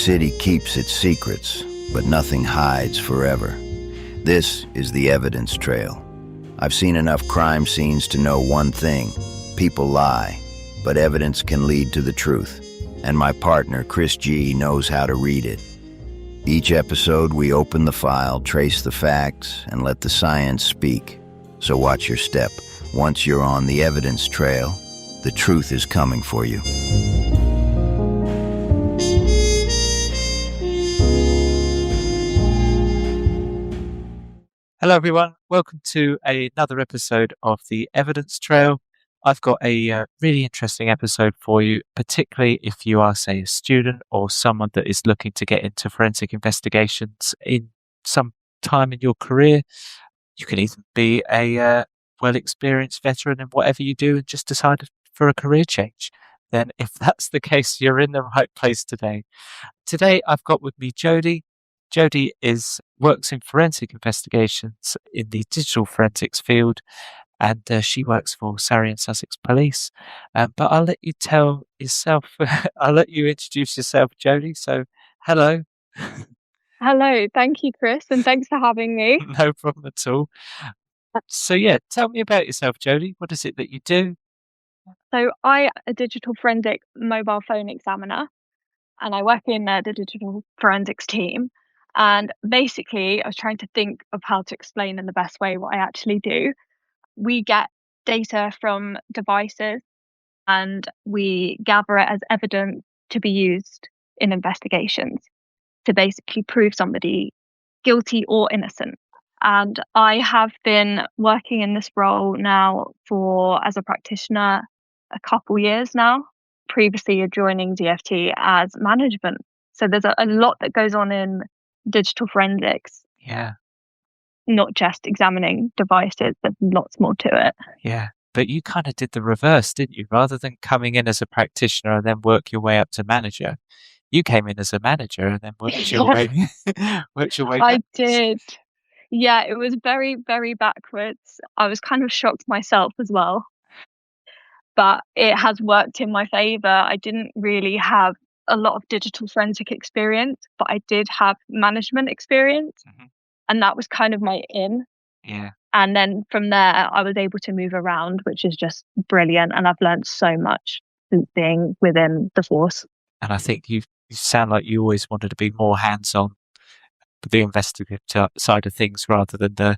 city keeps its secrets, but nothing hides forever. This is the evidence trail. I've seen enough crime scenes to know one thing: people lie, but evidence can lead to the truth. And my partner, Chris G, knows how to read it. Each episode, we open the file, trace the facts, and let the science speak. So watch your step. Once you're on the evidence trail, the truth is coming for you. Hello, everyone. Welcome to another episode of The Evidence Trail. I've got a really interesting episode for you, particularly if you are, say, a student or someone that is looking to get into forensic investigations in some time in your career. You can even be a well-experienced veteran in whatever you do and just decided for a career change. Then if that's the case, you're in the right place today. Today, I've got with me Jodie. Jodie works in forensic investigations in the digital forensics field, and she works for Surrey and Sussex Police. But I'll let you tell yourself. I'll let you introduce yourself, Jodie. So, hello. Hello, thank you, Chris, and thanks for having me. No problem at all. So, yeah, tell me about yourself, Jodie. What is it that you do? So I am a digital forensic mobile phone examiner, and I work in the digital forensics team. And basically, I was trying to think of how to explain in the best way what I actually do. We get data from devices and we gather it as evidence to be used in investigations to basically prove somebody guilty or innocent. And I have been working in this role now as a practitioner a couple years now, previously joining DFT as management. So there's a lot that goes on in digital forensics. Yeah. Not just examining devices, there's lots more to it. Yeah. But you kind of did the reverse, didn't you? Rather than coming in as a practitioner and then work your way up to manager, you came in as a manager and then worked your way I back. did. Yeah, it was very, very backwards. I was kind of shocked myself as well, but it has worked in my favor. I didn't really have a lot of digital forensic experience, but I did have management experience, and that was kind of my in. Yeah. And then from there, I was able to move around, which is just brilliant. And I've learned so much since being within the force. And I think you sound like you always wanted to be more hands-on with the investigative side of things rather than the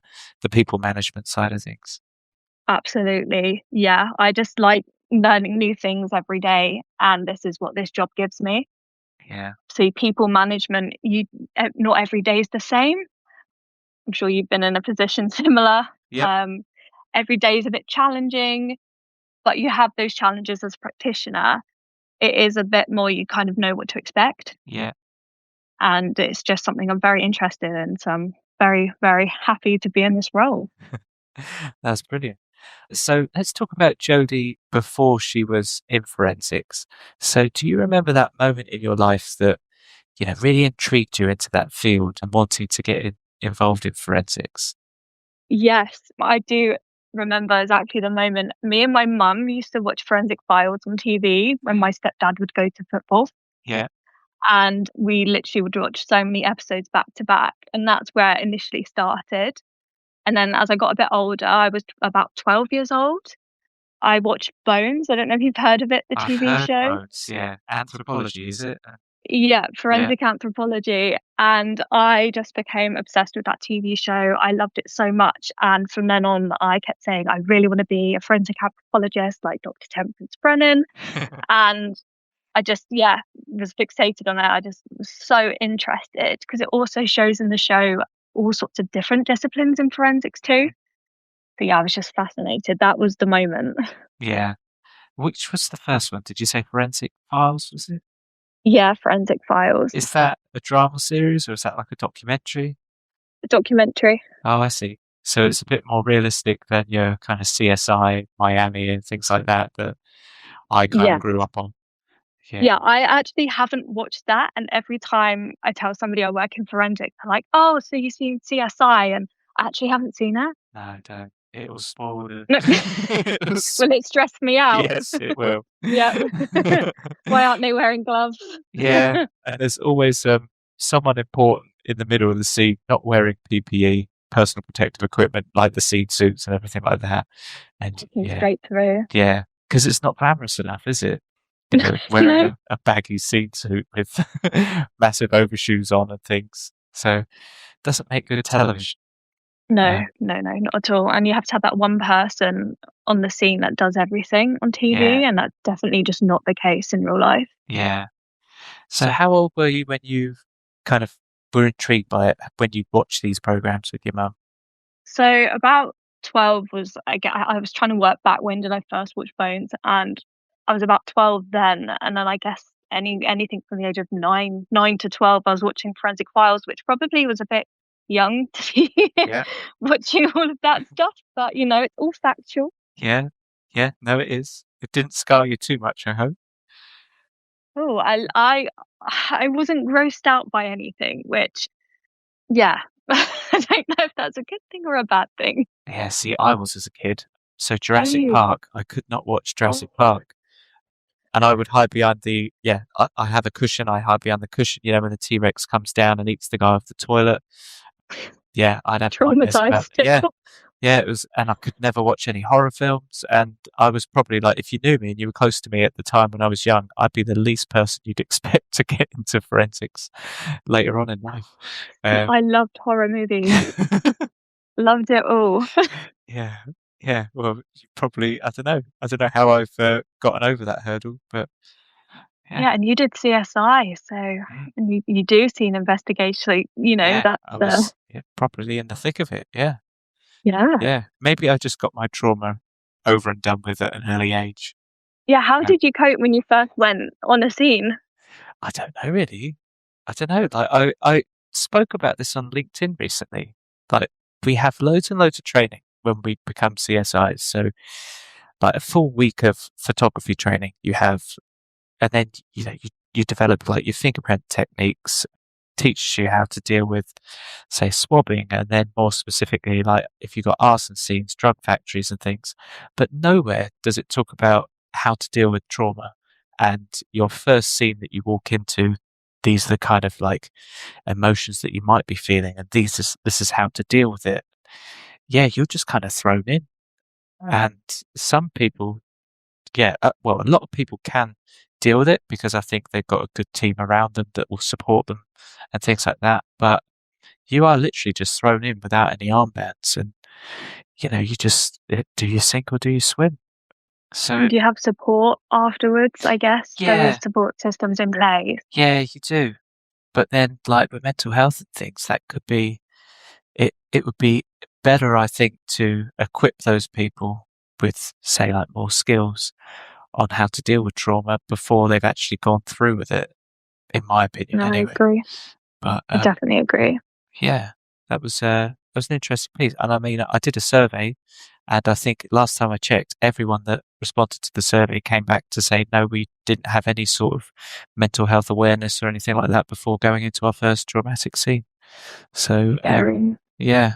people management side of things. Absolutely. Yeah. I just like learning new things every day. And this is what this job gives me. Yeah. So people management, not every day is the same. I'm sure you've been in a position similar. Yeah. Every day is a bit challenging, but you have those challenges as a practitioner. It is a bit more, you kind of know what to expect. Yeah. And it's just something I'm very interested in. So I'm very, very happy to be in this role. That's brilliant. So let's talk about Jodie before she was in forensics. So do you remember that moment in your life that, really intrigued you into that field and wanting to get involved in forensics? Yes, I do remember exactly the moment. Me and my mum used to watch Forensic Files on TV when my stepdad would go to football. Yeah. And we literally would watch so many episodes back to back. And that's where it initially started. And then as I got a bit older, I was about 12 years old. I watched Bones. I don't know if you've heard of it, the TV show. Bones, yeah. Anthropology, is it? Yeah, forensic anthropology. And I just became obsessed with that TV show. I loved it so much. And from then on, I kept saying, I really want to be a forensic anthropologist like Dr. Temperance Brennan. And I just, was fixated on it. I just was so interested because it also shows in the show all sorts of different disciplines in forensics too. So yeah, I was just fascinated. That was the moment. Yeah. Which was the first one? Did you say Forensic Files, was it? Yeah, Forensic Files. Is that a drama series or is that like a documentary? A documentary. Oh, I see. So it's a bit more realistic than your kind of CSI, Miami and things like that I kind of grew up on. Yeah, I actually haven't watched that. And every time I tell somebody I work in forensics, they're like, oh, so you've seen CSI? And I actually haven't seen it. No, I don't. It will spoil the. No. It will Will it stress me out? yes, it will. Yeah. Why aren't they wearing gloves? Yeah, and there's always someone important in the middle of the scene not wearing PPE, personal protective equipment, like the scene suits and everything like that. And Looking straight through. yeah, because it's not glamorous enough, is it? You know, wearing No. a baggy scene suit with massive overshoes on and things. So it doesn't make good television. No, not at all. And you have to have that one person on the scene that does everything on TV, Yeah. and that's definitely just not the case in real life. Yeah. So how old were you when you kind of were intrigued by it when you watched these programs with your mum? So about 12 was I was trying to work back, when did I first watch Bones, and I was about 12 then, and then I guess anything from the age of 9 to 12 I was watching Forensic Files, which probably was a bit young to be Yeah. watching all of that stuff, but it's all factual. Yeah. Yeah. No, it is. It didn't scar you too much, I hope. Oh, I wasn't grossed out by anything, which, yeah, I don't know if that's a good thing or a bad thing. Yeah, see, I was as a kid. So Jurassic Oh. Park, I could not watch Jurassic Park. And I would hide behind I have a cushion, I hide behind the cushion, when the T-Rex comes down and eats the guy off the toilet. Yeah, I'd have nightmares about Traumatized Yeah. still. Yeah, it was, and I could never watch any horror films. And I was probably like, if you knew me and you were close to me at the time when I was young, I'd be the least person you'd expect to get into forensics later on in life. I loved horror movies. Loved it all. Yeah, yeah. Well, you probably, I don't know how I've gotten over that hurdle, but yeah. Yeah, and you did CSI, so and you do see an investigation, like, Yeah, that's I was properly in the thick of it. Yeah, yeah. yeah. Maybe I just got my trauma over and done with at an early age. Yeah, how Uh, did you cope when you first went on a scene? I don't know really. I don't know. Like I spoke about this on LinkedIn recently. Like we have loads and loads of training when we become CSIs. So like a full week of photography training you have, and then you develop like your fingerprint techniques, teaches you how to deal with, say, swabbing, and then more specifically, like if you've got arson scenes, drug factories, and things. But nowhere does it talk about how to deal with trauma. And your first scene that you walk into, these are the kind of like emotions that you might be feeling, and this is how to deal with it. Yeah, you're just kind of thrown in. And some people, well, a lot of people can deal with it because I think they've got a good team around them that will support them and things like that. But you are literally just thrown in without any armbands, and you just do you sink or do you swim? So Do you have support afterwards, I guess? There is yeah, support systems in place. yeah, you do. But then, like with mental health and things, that could be it. It would be better, I think, to equip those people with, say, like more skills on how to deal with trauma before they've actually gone through with it, in my opinion, No, I anyway. agree. But I definitely agree. yeah, that was an interesting piece. And I mean, I did a survey, and I think last time I checked, everyone that responded to the survey came back to say, no, we didn't have any sort of mental health awareness or anything like that before going into our first traumatic scene. So, Scary. yeah,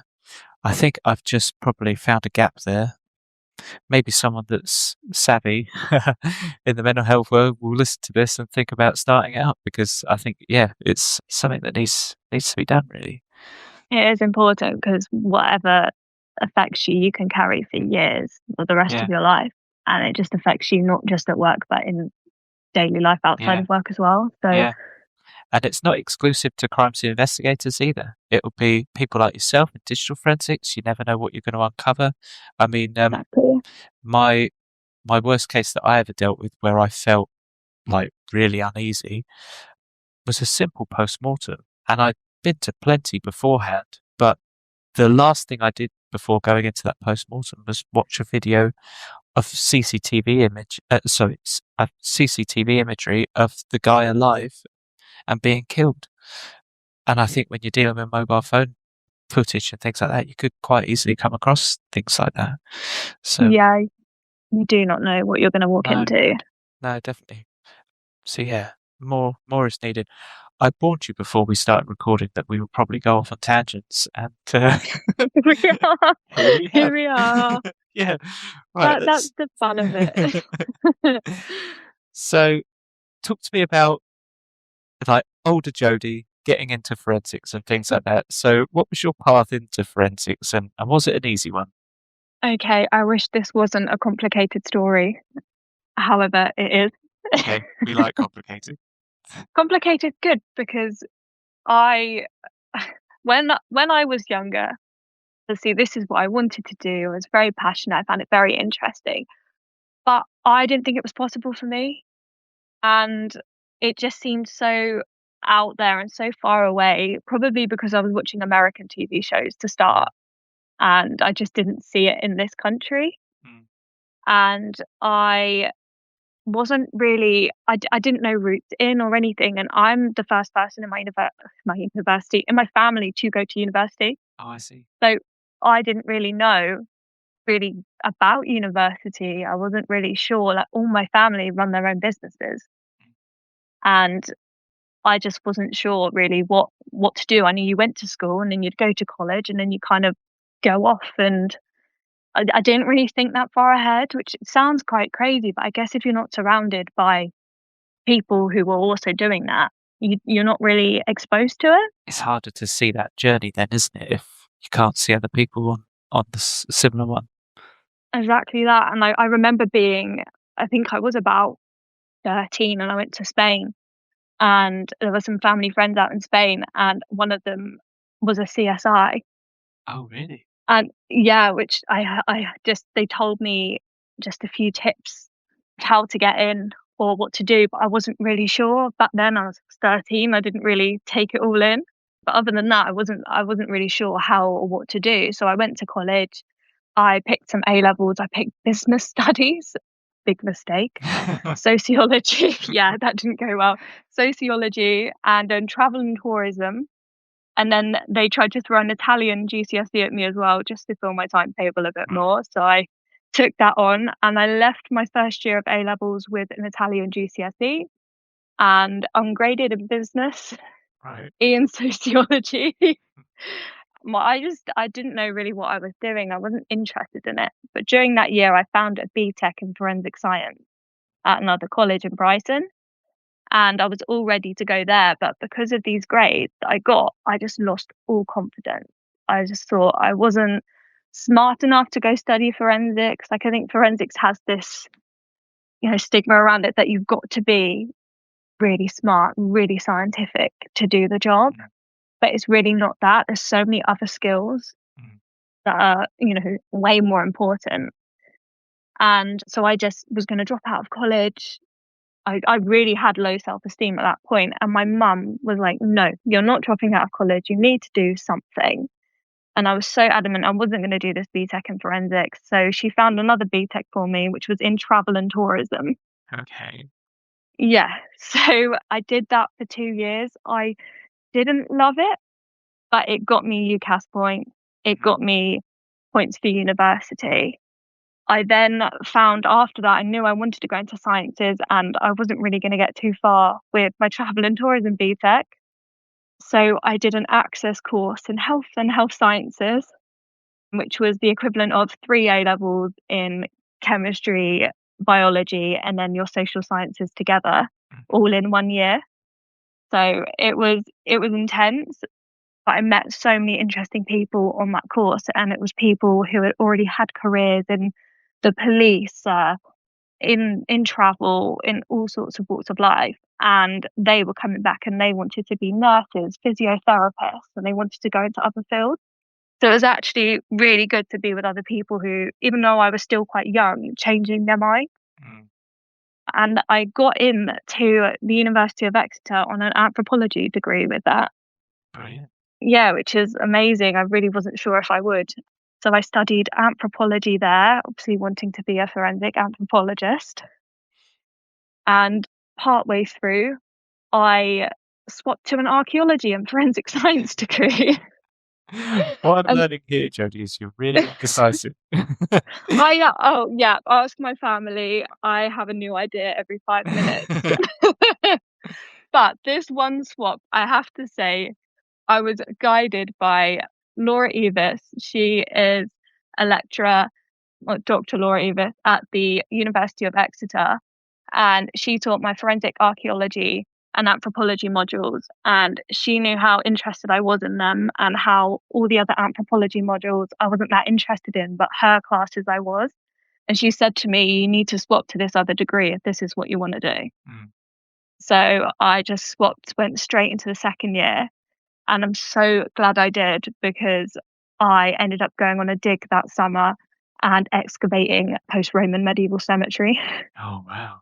I think I've just probably found a gap there. Maybe someone that's savvy in the mental health world will listen to this and think about starting out, because I think, yeah, it's something that needs to be done, really. It is important because whatever affects you, you can carry for years or the rest Yeah, of your life. And it just affects you not just at work, but in daily life outside yeah, of work as well. So, yeah. And it's not exclusive to crime scene investigators either. It will be people like yourself in digital forensics. You never know what you're going to uncover. I mean, exactly. my worst case that I ever dealt with, where I felt like really uneasy, was a simple post-mortem. And I'd been to plenty beforehand, but the last thing I did before going into that post-mortem was watch a video of CCTV imagery of the guy alive and being killed. And I think when you're dealing with mobile phone footage and things like that, you could quite easily come across things like that. So Yeah, you do not know what you're going to walk no, into. no, definitely. So yeah, more is needed. I warned you before we started recording that we would probably go off on tangents, and We are. here we Here have. we are. Yeah, right. That's the fun of it. So, talk to me about like older Jodie getting into forensics and things like that. So, what was your path into forensics, and was it an easy one? Okay, I wish this wasn't a complicated story. However, it Okay, we like is. complicated. Complicated, good, because I when I was younger, see, this is what I wanted to do. I was very passionate. I found it very interesting, but I didn't think it was possible for me, and it just seemed so out there and so far away. Probably because I was watching American TV shows to start, and I just didn't see it in this country. Mm. And I wasn't really I didn't know routes in or anything, and I'm the first person in my university in my family to go to university. Oh, I see. So I didn't really know really about university. I wasn't really sure. Like, all my family run their own businesses, and I just wasn't sure really what to do. I knew you went to school and then you'd go to college and then you kind of go off, and I didn't really think that far ahead, which sounds quite crazy, but I guess if you're not surrounded by people who are also doing that, you're not really exposed to it. It's harder to see that journey then, isn't it, if you can't see other people on the similar one? Exactly that. And I remember I think I was about 13 and I went to Spain, and there were some family friends out in Spain, and one of them was a CSI. Oh, really? And yeah, which I just they told me just a few tips how to get in or what to do, but I wasn't really sure. Back then I was 13, I didn't really take it all in. But other than that, I wasn't really sure how or what to do. So I went to college. I picked some A levels. I picked business studies. Big mistake. Sociology. Yeah, that didn't go well. Sociology, and then travel and tourism. And then they tried to throw an Italian GCSE at me as well, just to fill my timetable a bit more. So I took that on, and I left my first year of A levels with an Italian GCSE and ungraded in business, Right. E in sociology. I didn't know really what I was doing. I wasn't interested in it. But during that year, I found a BTEC in forensic science at another college in Brighton, and I was all ready to go there. But because of these grades that I got, I just lost all confidence. I just thought I wasn't smart enough to go study forensics. Like, I think forensics has this, stigma around it that you've got to be really smart, really scientific to do the job. But it's really not that. There's so many other skills Mm. that are, way more important. And so I just was going to drop out of college. I really had low self-esteem at that point, and my mum was like, "No, you're not dropping out of college. You need to do something." And I was so adamant I wasn't going to do this BTEC in forensics. So she found another BTEC for me, which was in travel and tourism. Okay. Yeah. So I did that for 2 years. I didn't love it, but it got me UCAS points. It got me points for university. I then found after that, I knew I wanted to go into sciences, and I wasn't really going to get too far with my travel and tourism BTEC. So I did an access course in health and health sciences, which was the equivalent of 3 A levels in chemistry, biology, and then your social sciences together, all in 1 year. So it was intense, but I met so many interesting people on that course, and it was people who had already had careers in the police, in travel, in all sorts of walks of life, and they were coming back and they wanted to be nurses, physiotherapists, and they wanted to go into other fields. So it was actually really good to be with other people who, even though I was still quite young, changing their mind. Mm. And I got in to the University of Exeter on an anthropology degree with that. Brilliant. Yeah, which is amazing. I really wasn't sure if I would. So I studied anthropology there, obviously wanting to be a forensic anthropologist. And partway through, I swapped to an archaeology and forensic science degree. What I'm And learning here, Jodie, is you're really indecisive. oh yeah, ask my family. I have a new idea every 5 minutes. But this one swap, I have to say, I was guided by Laura Evis. She is a lecturer, well, Dr. Laura Evis, at the University of Exeter, and she taught my forensic archaeology and anthropology modules. And she knew how interested I was in them, and how all the other anthropology modules I wasn't that interested in, but her classes I was. And she said to me, you need to swap to this other degree if this is what you want to do. Mm. So I just swapped, went straight into the second year. And I'm so glad I did, because I ended up going on a dig that summer and excavating post-Roman medieval cemetery. Oh, wow.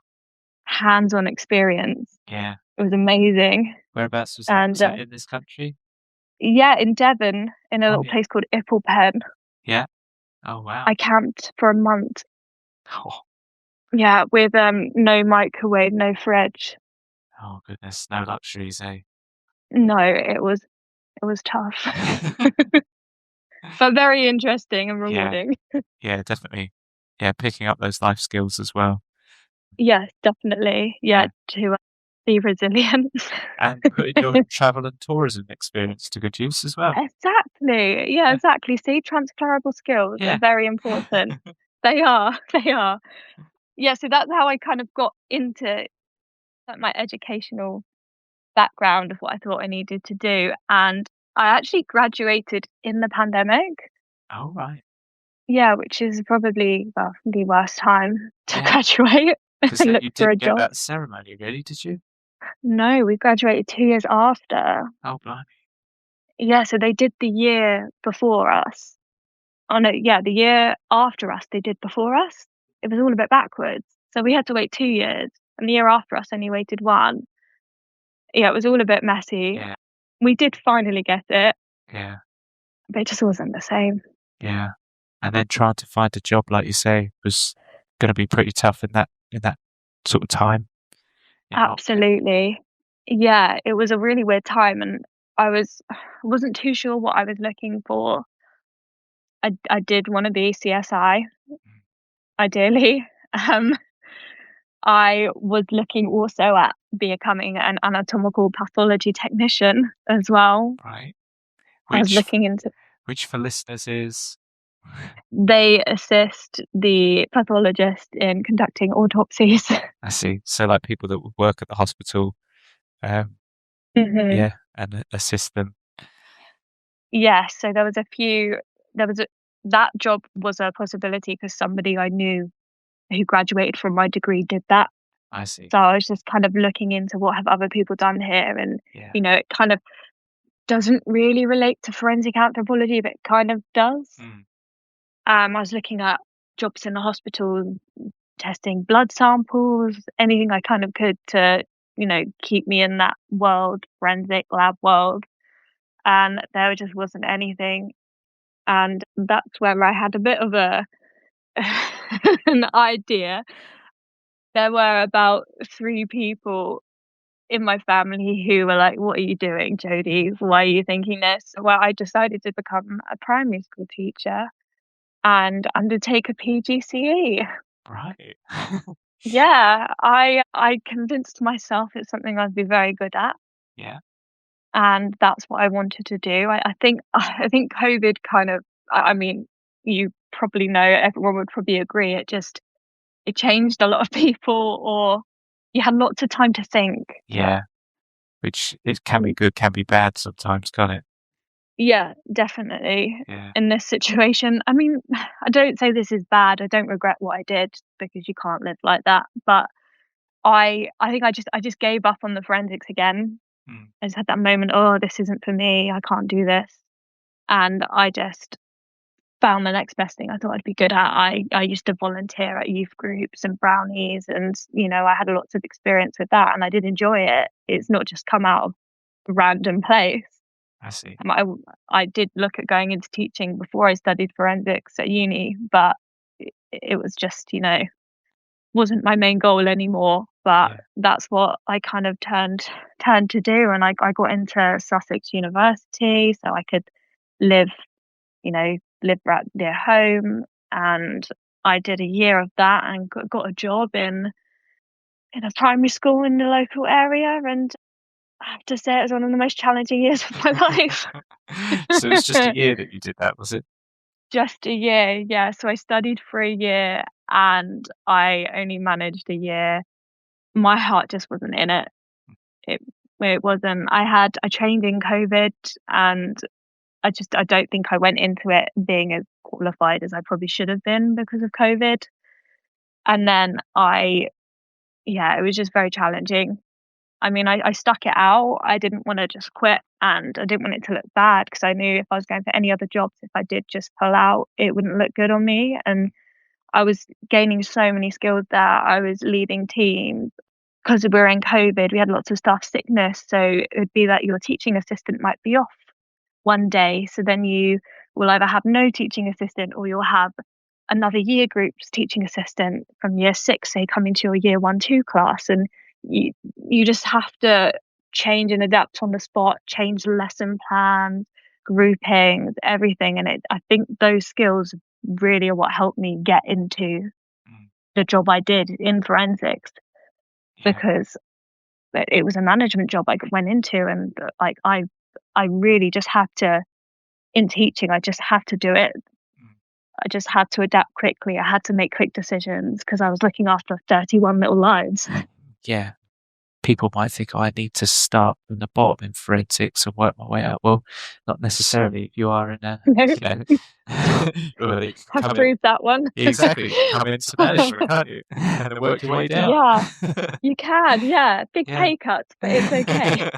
Hands-on experience. Yeah. It was amazing. Whereabouts was that? And Was that in this country? yeah, in Devon, in a Oh, little yeah. place called Ipplepen. Yeah. Oh, wow. I camped for a month. Oh, Yeah, with no microwave, no fridge. oh, goodness. No luxuries, eh? No, it was tough, but very interesting and Yeah. rewarding. Yeah, definitely. Yeah, picking up those life skills as well. Yes, definitely. Yeah, Yeah. to be resilient. And putting your travel and tourism experience to good use as well. Exactly. Yeah, Yeah. exactly. See, transferable skills are Yeah. very important. They are. They are. Yeah, so that's how I kind of got into like my educational background of what I thought I needed to do. And I actually graduated in the pandemic. Oh, right. Yeah, which is probably, well, the worst time to Yeah. graduate Because and look you for a didn't get job. that ceremony, really, did you? No, we graduated 2 years after. Oh, blimey. Yeah, so they did the year before us. Oh no, yeah, the year after us, they did before us. It was all a bit backwards. So we had to wait 2 years, and the year after us only waited one. Yeah, it was all a bit messy. Yeah. We did finally get it, Yeah. but it just wasn't the same. Yeah. And then trying to find a job, like you say, was going to be pretty tough in that sort of time in lockdown. Absolutely. Yeah, it was a really weird time, and wasn't too sure what I was looking for. I did want to be CSI, Mm. ideally. Um, I was looking also at becoming an anatomical pathology technician as well. Right. I was Which looking into which for listeners is they assist the pathologist in conducting autopsies. I see. So like people that would work at the hospital, um, hmm yeah, and assist them. Yeah, so there was a that job was a possibility because somebody I knew who graduated from my degree did that. I see. So I was just kind of looking into what have other people done here, and Yeah. it kind of doesn't really relate to forensic anthropology, but it kind of does. Mm. I was looking at jobs in the hospital, testing blood samples, anything I kind of could to, keep me in that world, forensic lab world. And there just wasn't anything. And that's where I had a bit of an idea. There were about 3 people in my family who were like, "What are you doing, Jodie? Why are you thinking this?" Well, I decided to become a primary school teacher and undertake a PGCE. Right. Yeah, I convinced myself it's something I'd be very good at, Yeah. and that's what I wanted to do. I think COVID kind of I mean, you probably know, everyone would probably agree, it changed a lot of people, or you had lots of time to think. Yeah. Which it can be good, can be bad sometimes, can't it? Yeah, definitely. Yeah. In this situation, I mean, I don't say this is bad. I don't regret what I did, because you can't live like that. But I think I just gave up on the forensics again. Mm. I just had that moment, oh, this isn't for me. I can't do this. And I just found the next best thing I thought I'd be good at. I used to volunteer at youth groups and brownies, and I had lots of experience with that, and I did enjoy it. It's not just come out of a random place. I see. I did look at going into teaching before I studied forensics at uni, but it was just, wasn't my main goal anymore. But Yeah. that's what I kind of turned to do, and I got into Sussex University so I could live, live right near home. And I did a year of that and got a job in a primary school in the local area, and I have to say it was one of the most challenging years of my life. So it was just a year that you did that, was it? Just a year, yeah. So I studied for a year and I only managed a year. My heart just wasn't in it. It it wasn't. I trained in COVID and I don't think I went into it being as qualified as I probably should have been because of COVID. And then yeah, it was just very challenging. I mean, I stuck it out. I didn't want to just quit and I didn't want it to look bad because I knew if I was going for any other jobs, if I did just pull out, it wouldn't look good on me. And I was gaining so many skills there. I was leading teams because we were in COVID. We had lots of staff sickness. So it would be that your teaching assistant might be off one day. So then you will either have no teaching assistant or you'll have another year group's teaching assistant from year six, say, coming to your year 1, 2 class. And you you just have to change and adapt on the spot, change lesson plans, groupings, everything. And I think those skills really are what helped me get into Mm, the job I did in forensics yeah. because it was a management job I went into, and like I really just had to in teaching. I just had to do it. Mm, I just had to adapt quickly. I had to make quick decisions because I was looking after 31 little lives. yeah. People might think, "Oh, I need to start from the bottom in forensics and work my way up." Well, not necessarily. If you are in a, No, you know, well, you can I've come in. proved that one. Yeah, exactly. Come into management, can't you? And then work your way down. Yeah, you can. Yeah, big Yeah. pay cuts, but it's okay.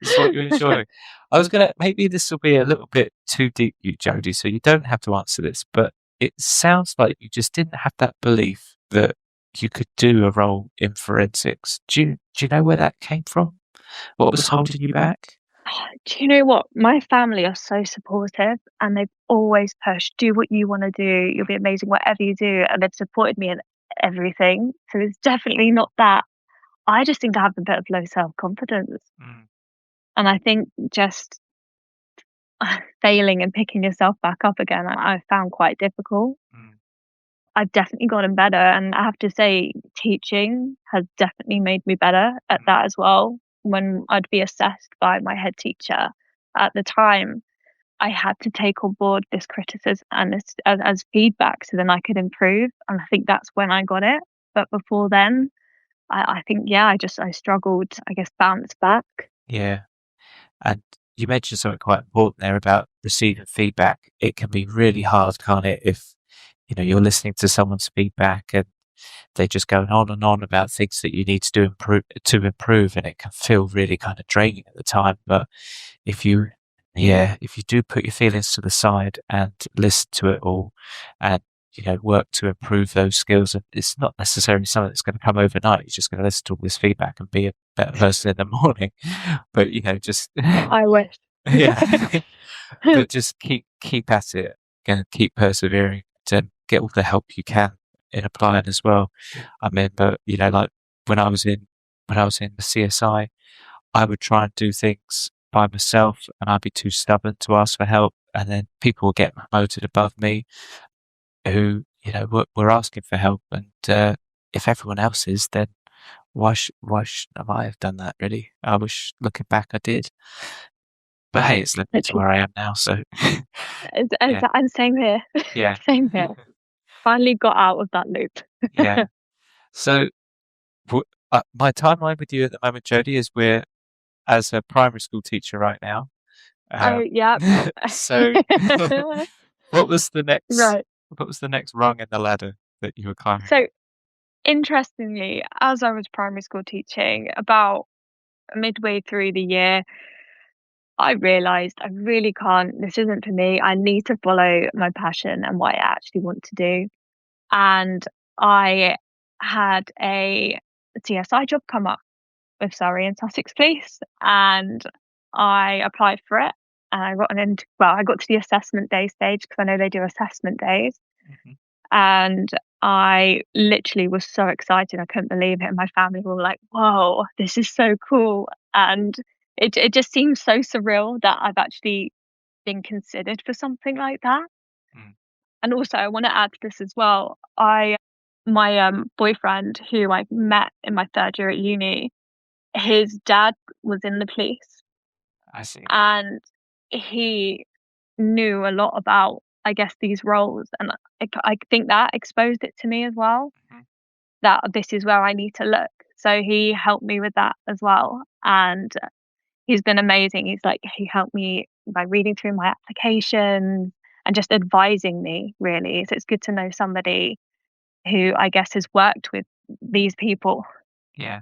It's what you're enjoying. I was gonna maybe this will be a little bit too deep, you Jodie, so you don't have to answer this, but it sounds like you just didn't have that belief that you could do a role in forensics. Do you know where that came from? What was holding you back? Do you know what? My family are so supportive and they've always pushed, do what you want to do. You'll be amazing, whatever you do. And they've supported me in everything. So it's definitely not that. I just seem to have a bit of low self confidence. Mm, And I think just failing and picking yourself back up again, I found quite difficult. mm, I've definitely gotten better. And I have to say, teaching has definitely made me better at mm, that as well. When I'd be assessed by my head teacher at the time, I had to take on board this criticism and this as feedback so then I could improve. And I think that's when I got it. But before then, I think, yeah, I struggled, I guess, bounce back. yeah. And you mentioned something quite important there about receiving feedback. It can be really hard, can't it, if you're listening to someone's feedback and they're just going on and on about things that you need to do improve, and it can feel really kind of draining at the time. But if you if you do put your feelings to the side and listen to it all and work to improve those skills, and it's not necessarily something that's going to come overnight. You're just going to listen to all this feedback and be a better person in the morning. But just I wish. yeah, but just keep at it and keep persevering to get all the help you can in applying as well. I mean, but like when I was in the CSI, I would try and do things by myself, and I'd be too stubborn to ask for help. And then people would get promoted above me who were asking for help. And if everyone else is, then why shouldn't I have done that? Really, I wish looking back I did. But hey, it's led me to Literally. where I am now. So yeah, And same here. yeah, Same here. Finally got out of that loop. yeah. So my timeline with you at the moment, Jodie, is we're as a primary school teacher right now. Oh, Um, yeah. so what was the next? Right. What was the next rung in the ladder that you were climbing up? So interestingly, as I was primary school teaching, about midway through the year, I realized I really can't, this isn't for me. I need to follow my passion and what I actually want to do. And I had a CSI job come up with Surrey and Sussex Police, and I applied for it. And I got I got to the assessment day stage because I know they do assessment days. Mhm. And I literally was so excited. I couldn't believe it. And my family were like, whoa, this is so cool. And it just seems so surreal that I've actually been considered for something like that. Mm, And also, I want to add to this as well. My boyfriend, who I met in my third year at uni, his dad was in the police, I see. and he knew a lot about, I guess, these roles, and I think that exposed it to me as well, Mhm. that this is where I need to look. So he helped me with that as well, and he's been amazing. He helped me by reading through my applications and just advising me, really. So it's good to know somebody who, I guess, has worked with these people. Yeah.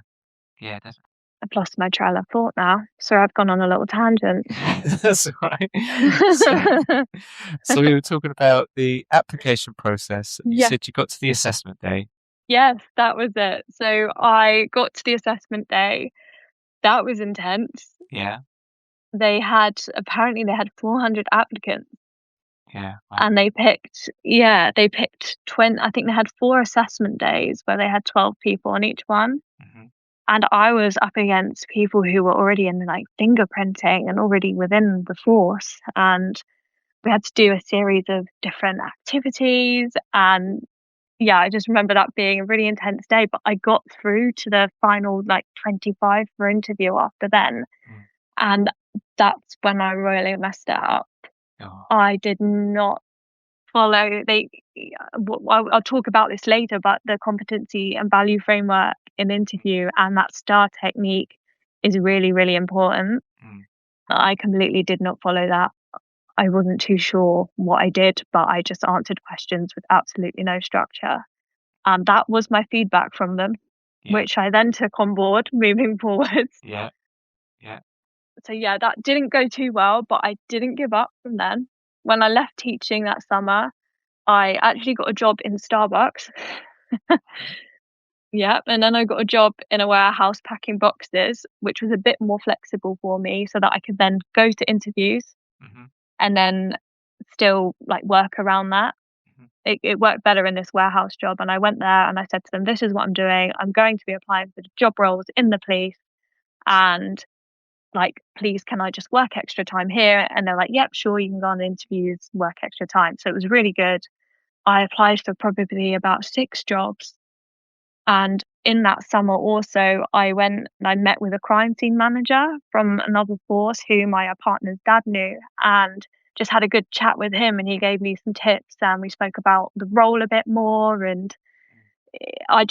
Yeah, definitely. I've lost my trail of thought now, so I've gone on a little tangent. That's all right. So, so we were talking about the application process. You Yeah. said you got to the assessment day. Yes, that was it. So I got to the assessment day. That was intense. Yeah. Apparently they had 400 applicants, Yeah. Wow. and they picked 20. I think they had 4 assessment days where they had 12 people on each one. Mhm. And I was up against people who were already in like fingerprinting and already within the force. And we had to do a series of different activities. And yeah, I just remember that being a really intense day. But I got through to the final like 25 for interview after then. Mm. And that's when I really messed it up. Oh, I did not follow I'll talk about this later, but the competency and value framework in interview and that STAR technique is really, really important. mm. I completely did not follow that. I wasn't too sure what I did, but I just answered questions with absolutely no structure. And that was my feedback from them, Yeah. which I then took on board moving forwards. Yeah. Yeah. So yeah, that didn't go too well, but I didn't give up from then. When I left teaching that summer, I actually got a job in Starbucks. Yeah, and then I got a job in a warehouse packing boxes, which was a bit more flexible for me so that I could then go to interviews Mhm. and then still like work around that. Mhm. It worked better in this warehouse job, and I went there and I said to them, "This is what I'm doing. I'm going to be applying for the job roles in the police, and like, please, can I just work extra time here?" And they're like, "Yep, sure, you can go on interviews, work extra time." So it was really good. I applied for probably about 6 jobs. And in that summer also, I went and I met with a crime scene manager from another force who my partner's dad knew, and just had a good chat with him, and he gave me some tips, and we spoke about the role a bit more. And I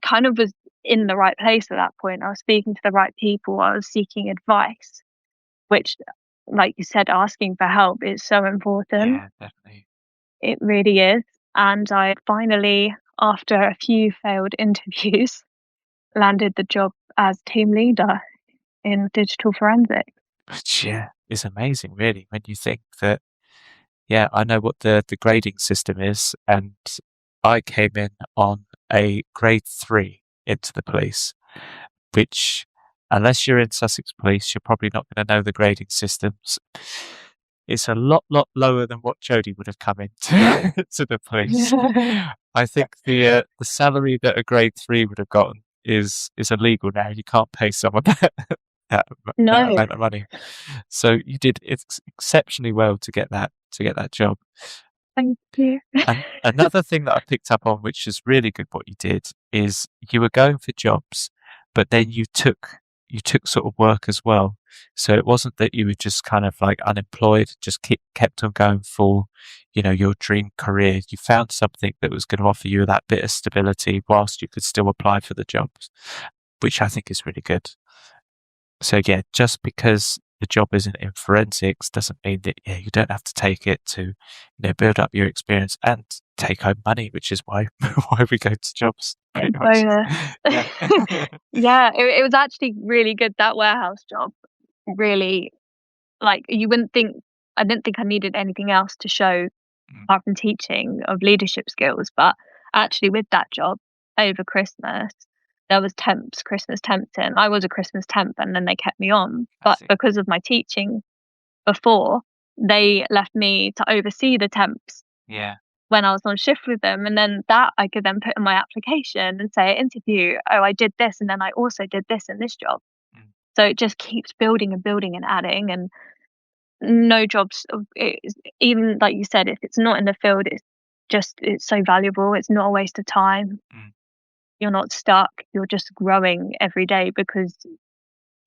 kind of was in the right place at that point. I was speaking to the right people. I was seeking advice, which, like you said, asking for help is so important. Yeah, definitely. It really is. And I finally, after a few failed interviews, landed the job as team leader in digital forensics. Which, yeah, is amazing, really, when you think that, yeah, I know what the grading system is, and I came in on a grade 3 into the police, which, unless you're in Sussex Police, you're probably not going to know the grading systems. It's a lot lower than what Jodie would have come into to the police. I think the salary that a grade 3 would have gotten is illegal now. You can't pay someone that No, amount of money. So you did exceptionally well to get that job. thank you. And another thing that I picked up on, which is really good, what you did is you were going for jobs, but then you took sort of work as well. So it wasn't that you were just kind of like unemployed, just kept on going for, your dream career. You found something that was going to offer you that bit of stability whilst you could still apply for the jobs, which I think is really good. So yeah, just because the job isn't in forensics doesn't mean that you don't have to take it to, build up your experience and take home money, which is why why we go to jobs. Pretty much. Bonus. Yeah. Yeah, it was actually really good. That warehouse job really, like, I didn't think I needed anything else to show Mm, apart from teaching of leadership skills. But actually, with that job over Christmas, there was Christmas temps in. I was a Christmas temp, and then they kept me on. I But see. because of my teaching before, they left me to oversee the temps Yeah. when I was on shift with them. And then that I could then put in my application and say at interview, "Oh, I did this, and then I also did this in this job." Mm, So it just keeps building and building and adding. And no jobs, even like you said, if it's not in the field, it's so valuable. It's not a waste of time. mm. You're not stuck. You're just growing every day because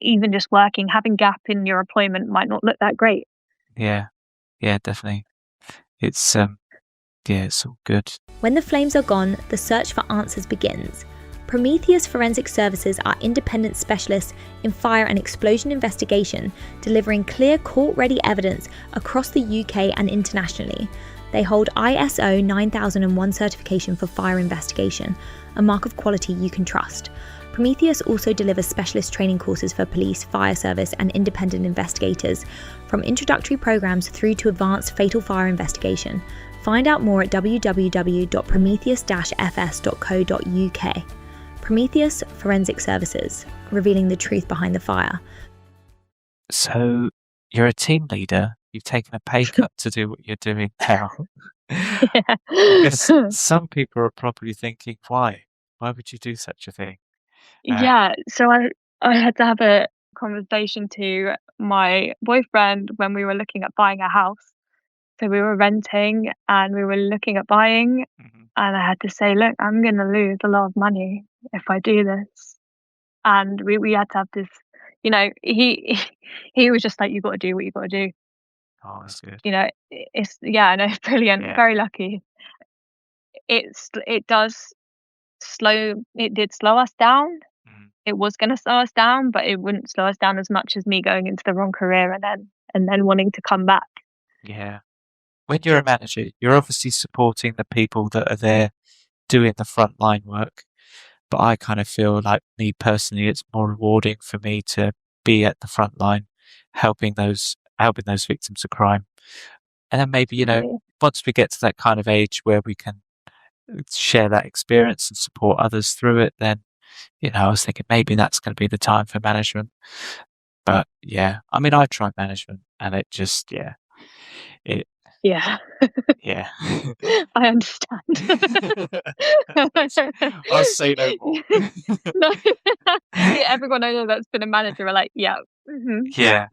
even just working, having gap in your employment might not look that great. Yeah, definitely. It's it's all good. When the flames are gone, the search for answers begins. Prometheus Forensic Services are independent specialists in fire and explosion investigation, delivering clear court-ready evidence across the UK and internationally. They hold ISO 9001 certification for fire investigation, a mark of quality you can trust. Prometheus also delivers specialist training courses for police, fire service and independent investigators, from introductory programs through to advanced fatal fire investigation. Find out more at www.prometheus-fs.co.uk. Prometheus Forensic Services, revealing the truth behind the fire. So you're a team leader. You've taken a pay cut to do what you're doing now. Yeah. Because some people are probably thinking, why? Why would you do such a thing? Yeah, so I had to have a conversation to my boyfriend when we were looking at buying a house. So we were renting and we were looking at buying, Mhm. and I had to say, look, I'm going to lose a lot of money if I do this. And we had to have this, he was just like, you got to do what you got to do. Oh, that's good. It's, yeah, I know, brilliant, Yeah. very lucky. It did slow us down. Mhm. It was going to slow us down, but it wouldn't slow us down as much as me going into the wrong career and then wanting to come back. Yeah. When you're a manager, you're obviously supporting the people that are there doing the frontline work. But I kind of feel like, me personally, it's more rewarding for me to be at the front line, helping those victims of crime. And then maybe, Right. once we get to that kind of age where we can share that experience and support others through it, then, I was thinking maybe that's going to be the time for management. But yeah, I mean, I tried management and it just, it, Yeah, yeah. I understand. I'll say no more. No. Yeah, everyone I know that's been a manager are like, yeah. Yeah.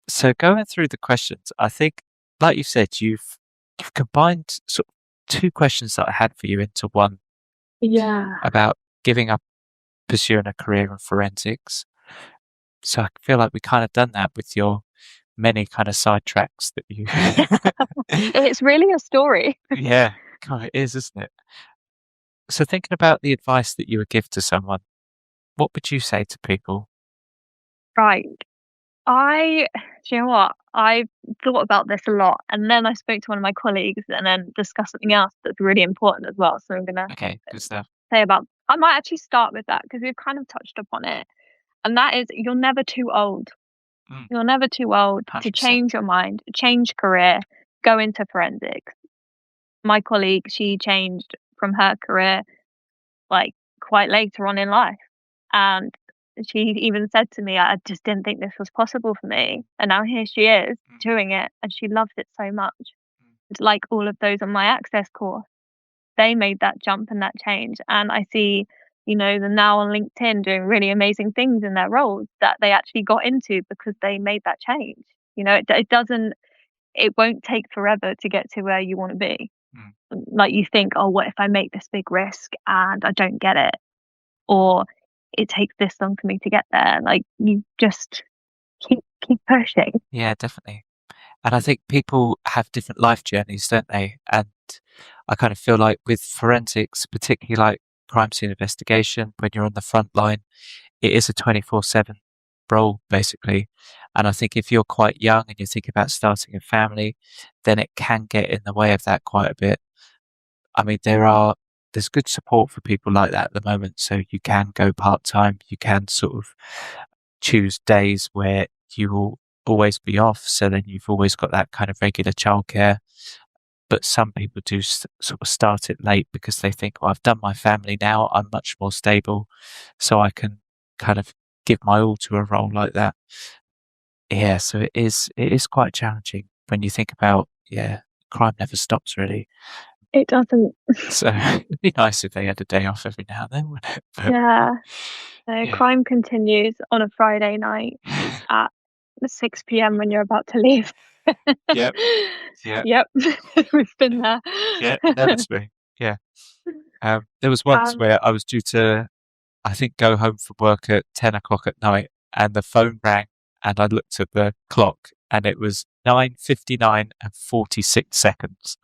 So going through the questions, I think, like you said, you've combined sort of two questions that I had for you into one Yeah. about giving up pursuing a career in forensics. So I feel like we kind of done that with your many kind of sidetracks that you. It's really a story. Yeah, kind of is, isn't it? So thinking about the advice that you would give to someone, what would you say to people? Right. Do you know what? I thought about this a lot, and then I spoke to one of my colleagues and then discussed something else that's really important as well. So I'm going to Okay, good stuff. I might actually start with that because we've kind of touched upon it. And that is, you're never too old. Mm. You're never too old to 100%. change your mind, change career, go into forensics. My colleague, she changed from her career like quite later on in life. And she even said to me, I just didn't think this was possible for me. And now here she is doing it and she loves it so much. It's like all of those on my access course, they made that jump and that change. And I see, them now on LinkedIn doing really amazing things in their roles that they actually got into because they made that change. It won't take forever to get to where you want to be. Like you think, oh, what if I make this big risk and I don't get it? Or it takes this long for me to get there. Like you just keep pushing. Yeah, definitely. And I think people have different life journeys, don't they? And I kind of feel like with forensics, particularly like crime scene investigation, when you're on the front line, it is a 24/7 role, basically. And I think if you're quite young and you're thinking about starting a family, then it can get in the way of that quite a bit. I mean, there's good support for people like that at the moment. So you can go part-time, you can sort of choose days where you will always be off. So then you've always got that kind of regular childcare. But some people do sort of start it late because they think, well, I've done my family now, I'm much more stable, so I can kind of give my all to a role like that. Yeah, so it is quite challenging when you think about, crime never stops really. It doesn't. So it'd be nice if they had a day off every now and then, wouldn't it? But, Yeah. yeah. Crime continues on a Friday night at 6 p.m. when you're about to leave. Yep. Yeah. Yep. We've been there. Yeah, inevitably. Yeah. There was once where I was due to I think, go home from work at 10 o'clock at night, and the phone rang, and I looked at the clock, and it was 9:59 and 46 seconds.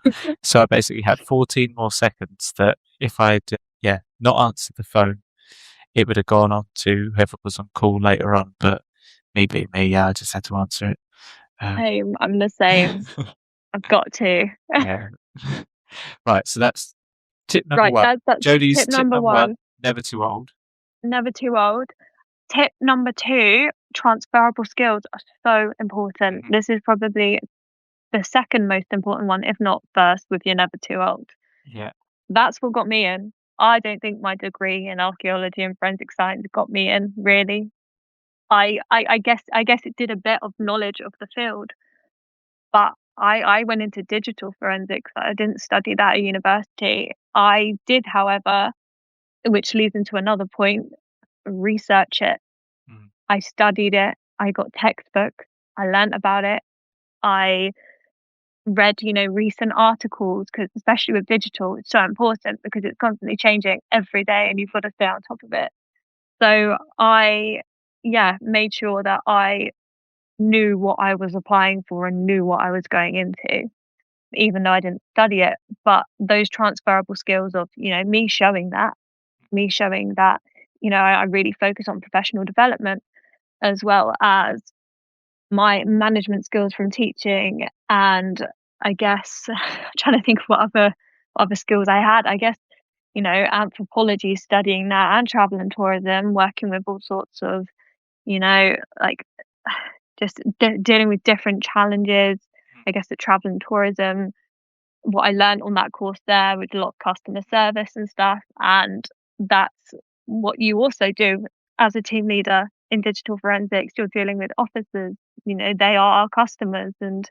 So I basically had 14 more seconds that if I'd, not answered the phone, it would have gone on to whoever was on call later on. But me being me, I just had to answer it. I'm the same. I've got to. Yeah. Right, so that's tip number Right, one. that's Jodie's tip tip number number one. never too old. Never too old. Tip number two, transferable skills are so important. Mhm. This is probably the second most important one, if not first, with your never too old. Yeah. That's what got me in. I don't think my degree in archaeology and forensic science got me in, really. I guess it did a bit of knowledge of the field, but I went into digital forensics. I didn't study that at university. I did, however, which leads into another point, research it. Mm. I studied it. I got textbooks. I learnt about it. I read, recent articles, because especially with digital, it's so important because it's constantly changing every day and you've got to stay on top of it. So I, made sure that I knew what I was applying for and knew what I was going into, even though I didn't study it. But those transferable skills of, me showing that, I really focus on professional development as well as my management skills from teaching, and I guess trying to think of what other skills I had. I guess, anthropology, studying that, and travel and tourism, working with all sorts of, like just dealing with different challenges. I guess the travel and tourism, what I learned on that course there with a lot of customer service and stuff, and that's what you also do as a team leader in digital forensics. You're dealing with officers, they are our customers, and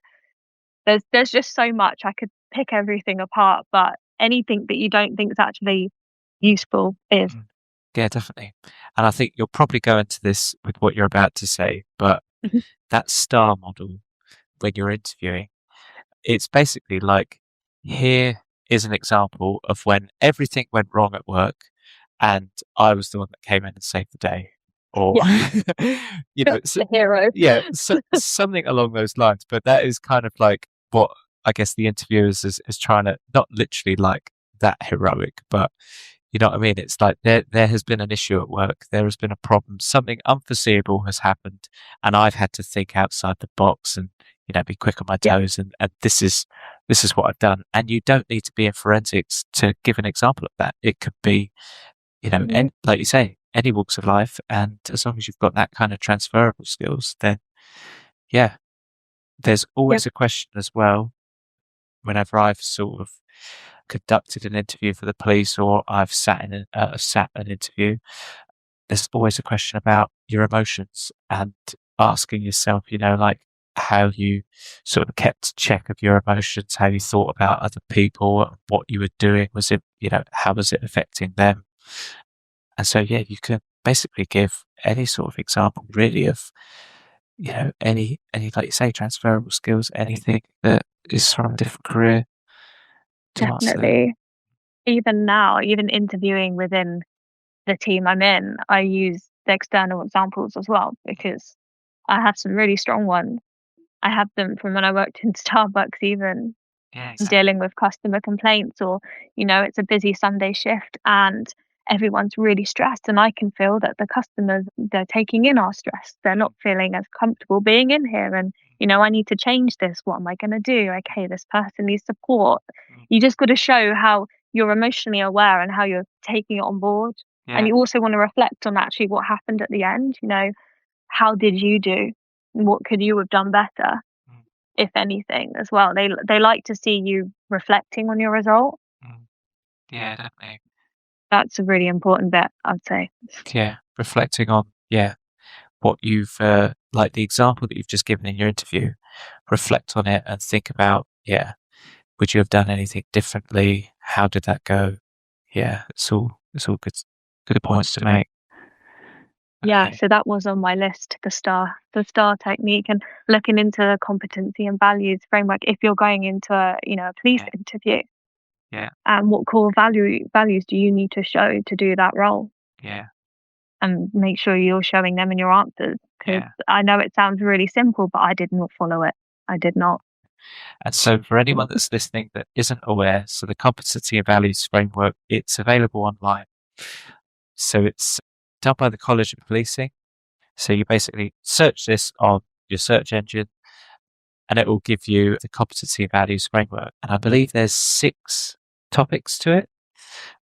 there's just so much. I could pick everything apart, but anything that you don't think is actually useful is. Mm. Yeah, definitely. And I think you'll probably go into this with what you're about to say, but Mhm. that star model, when you're interviewing, it's basically like, here is an example of when everything went wrong at work and I was the one that came in and saved the day. Or, The hero. something along those lines. But that is kind of like what I guess the interviewers is trying to, not literally like that heroic, but you know what I mean? It's like there has been an issue at work. There has been a problem. Something unforeseeable has happened, and I've had to think outside the box and be quick on my Yeah. toes. And this is what I've done. And you don't need to be in forensics to give an example of that. It could be and like you say, any walks of life. And as long as you've got that kind of transferable skills, then there's always a question as well. Whenever I've sort of conducted an interview for the police, or I've sat an interview, there's always a question about your emotions and asking yourself, like how you sort of kept check of your emotions, how you thought about other people, what you were doing. Was it, how was it affecting them? And so, you can basically give any sort of example really of, any, like you say, transferable skills, anything that is from a different career to answer that. Definitely. Even now, even interviewing within the team I'm in, I use the external examples as well because I have some really strong ones. I have them from when I worked in Starbucks, even Yeah, exactly. dealing with customer complaints, or, it's a busy Sunday shift and everyone's really stressed. And I can feel that the customers, they're taking in our stress. They're not feeling as comfortable being in here. And, I need to change this. What am I going to do? Okay, this person needs support. You just got to show how you're emotionally aware and how you're taking it on board. And you also want to reflect on actually what happened at the end. How did you do? What could you have done better, if anything, as well? They like to see you reflecting on your result. Yeah, definitely. That's a really important bit, I'd say. Yeah, reflecting on what you've like the example that you've just given in your interview. Reflect on it and think about would you have done anything differently? How did that go? Yeah, it's all good points to make. Yeah, Okay. so that was on my list, the star technique, and looking into competency and values framework if you're going into a police interview. Yeah. And what core values do you need to show to do that role? Yeah. and make sure you're showing them in your answers. Because I know it sounds really simple, but I did not follow it. I did not. And so for anyone that's listening that isn't aware, so the competency and values framework, it's available online. So it's done by the College of Policing. So you basically search this on your search engine and it will give you the competency and values framework. And I believe there's 6 topics to it.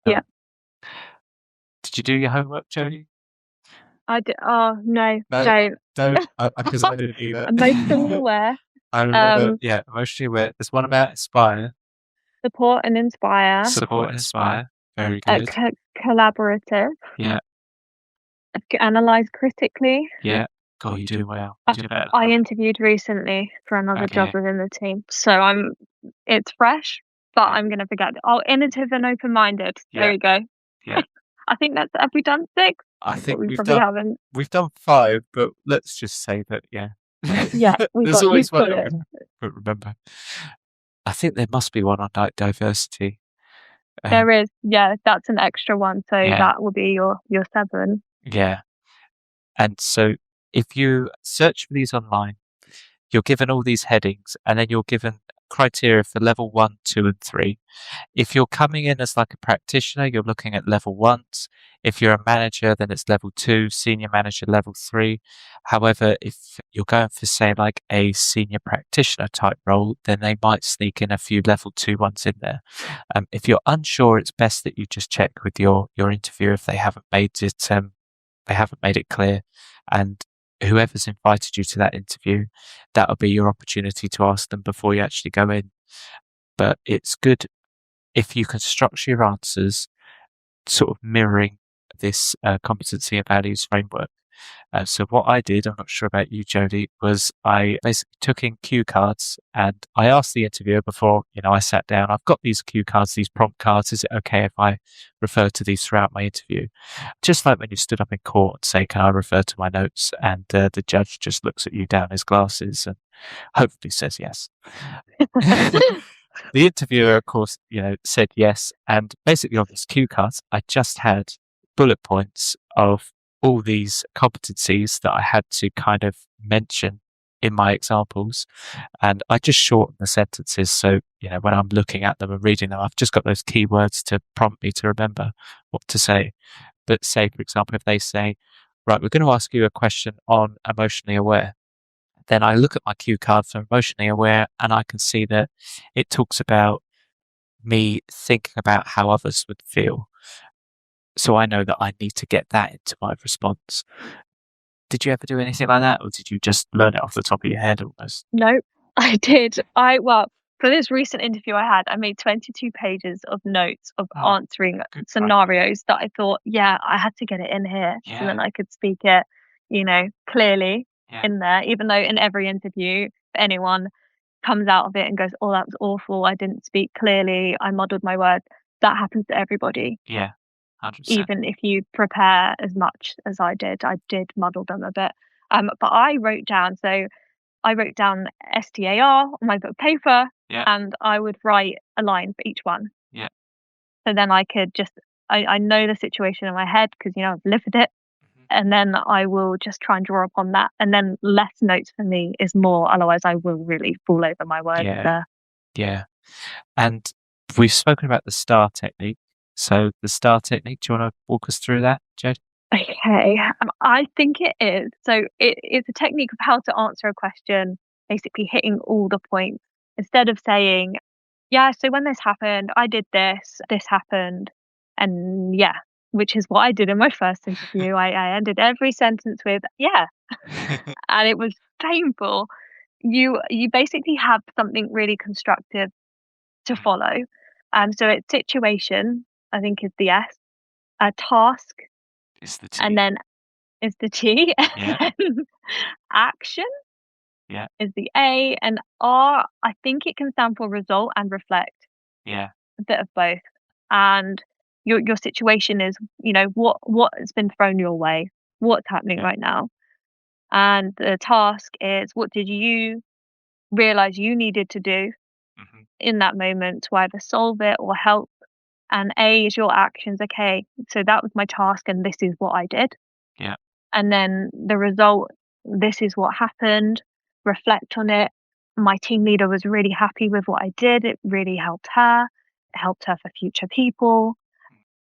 Yeah. Did you do your homework, Jodie? I did. Oh, no, don't. Because I didn't either. Emotionally aware. I remember, emotionally aware. There's one about inspire. Support and inspire. Support and inspire. Very good. Collaborative. Yeah. Analyze critically. Yeah. God, you're doing well. I interviewed recently for another job within the team, so it's fresh, but I'm going to forget it. Oh, innovative and open-minded. There we go. Yeah. I think have we done 6? I think we probably haven't. We've done 5, but let's just say that, Yeah, there's always one that we remember. I think there must be one on diversity. There is, that's an extra one, so that will be your 7. Yeah. And so if you search for these online, you're given all these headings and then you're given criteria for level 1, 2, and 3. If you're coming in as like a practitioner, you're looking at level 1s. If you're a manager, then it's level 2, senior manager, level 3. However, if you're going for, say, like a senior practitioner type role, then they might sneak in a few level 2 ones in there. If you're unsure, it's best that you just check with your interviewer if they haven't made it clear. And whoever's invited you to that interview, that'll be your opportunity to ask them before you actually go in. But it's good if you can structure your answers sort of mirroring this competency and values framework. So what I did, I'm not sure about you, Jodie, was I basically took in cue cards and I asked the interviewer before, I sat down, I've got these cue cards, these prompt cards. Is it okay if I refer to these throughout my interview? Just like when you stood up in court and say, can I refer to my notes? And the judge just looks at you down his glasses and hopefully says yes. The interviewer, of course, said yes. And basically on these cue cards, I just had bullet points of all these competencies that I had to kind of mention in my examples. And I just shorten the sentences. So, when I'm looking at them and reading them, I've just got those keywords to prompt me to remember what to say. But say, for example, if they say, right, we're going to ask you a question on emotionally aware. Then I look at my cue card for emotionally aware and I can see that it talks about me thinking about how others would feel. So I know that I need to get that into my response. Did you ever do anything like that, or did you just learn it off the top of your head almost? No, I did. For this recent interview I had, I made 22 pages of notes of answering scenarios that I thought, I had to get it in here so then I could speak it, clearly in there. Even though in every interview, if anyone comes out of it and goes, oh, that was awful, I didn't speak clearly, I muddled my words, that happens to everybody. Yeah. 100%. Even if you prepare as much as I did muddle them a bit. But I wrote down STAR on my book paper, and I would write a line for each one. Yeah. So then I could I know the situation in my head because I've lived it, and then I will just try and draw upon that. And then less notes for me is more. Otherwise, I will really fall over my words there. Yeah. And we've spoken about the STAR technique. So the STAR technique, do you want to walk us through that, Jodie? Okay, I think it is. So it's a technique of how to answer a question, basically hitting all the points. Instead of saying, so when this happened, I did this happened, and which is what I did in my first interview. I ended every sentence with, and it was painful. You basically have something really constructive to follow. So it's situation, I think, is the S. A task is the T. And then is the T. Yeah. Action is the A. And R, I think it can stand for result and reflect. Yeah. A bit of both. And your situation is, what has been thrown your way? What's happening right now? And the task is, what did you realize you needed to do in that moment to either solve it or help? And A is your actions. Okay, so that was my task and this is what I did. Yeah. And then the result, this is what happened, reflect on it. My team leader was really happy with what I did. It really helped her. It helped her for future people.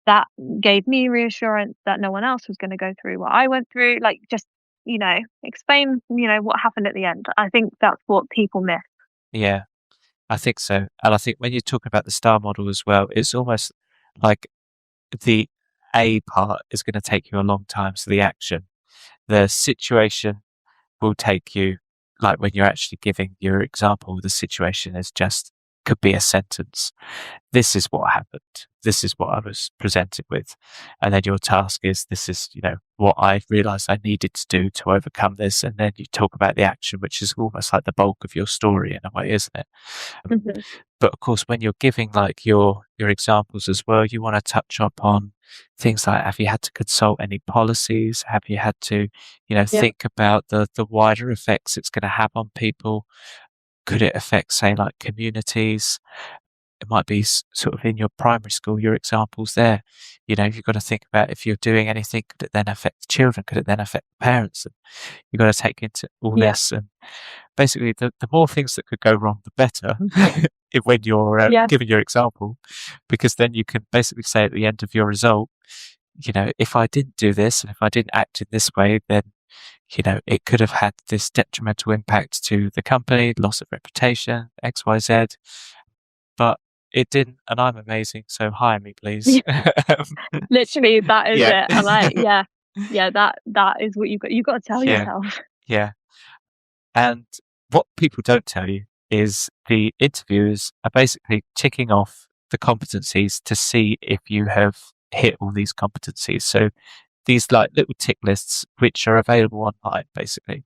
That gave me reassurance that no one else was going to go through what I went through. Like, just, explain, what happened at the end. I think that's what people miss. Yeah, I think so. And I think when you're talking about the star model as well, it's almost like the A part is going to take you a long time. So the action, the situation will take you, like when you're actually giving your example, the situation is just, could be a sentence. This is what happened. This is what I was presented with. And then your task is, this is, what I realized I needed to do to overcome this. And then you talk about the action, which is almost like the bulk of your story in a way, isn't it? Mhm. But of course, when you're giving like your examples as well, you want to touch upon things like, have you had to consult any policies? Have you had to, think about the wider effects it's going to have on people? Could it affect, say, like communities? It might be sort of in your primary school, your examples there. You've got to think about, if you're doing anything, could it then affect the children? Could it then affect the parents? And you've got to take into all Yeah. this. And basically, the more things that could go wrong, the better when you're Yeah. giving your example, because then you can basically say at the end of your result, if I didn't do this and if I didn't act in this way, then it could have had this detrimental impact to the company, loss of reputation, XYZ, but it didn't, and I'm amazing, so hire me, please. Literally, that is Yeah. it. That is what you got to tell Yeah. yourself. Yeah. And what people don't tell you is the interviewers are basically ticking off the competencies to see if you have hit all these competencies. So these like little tick lists, which are available online, basically.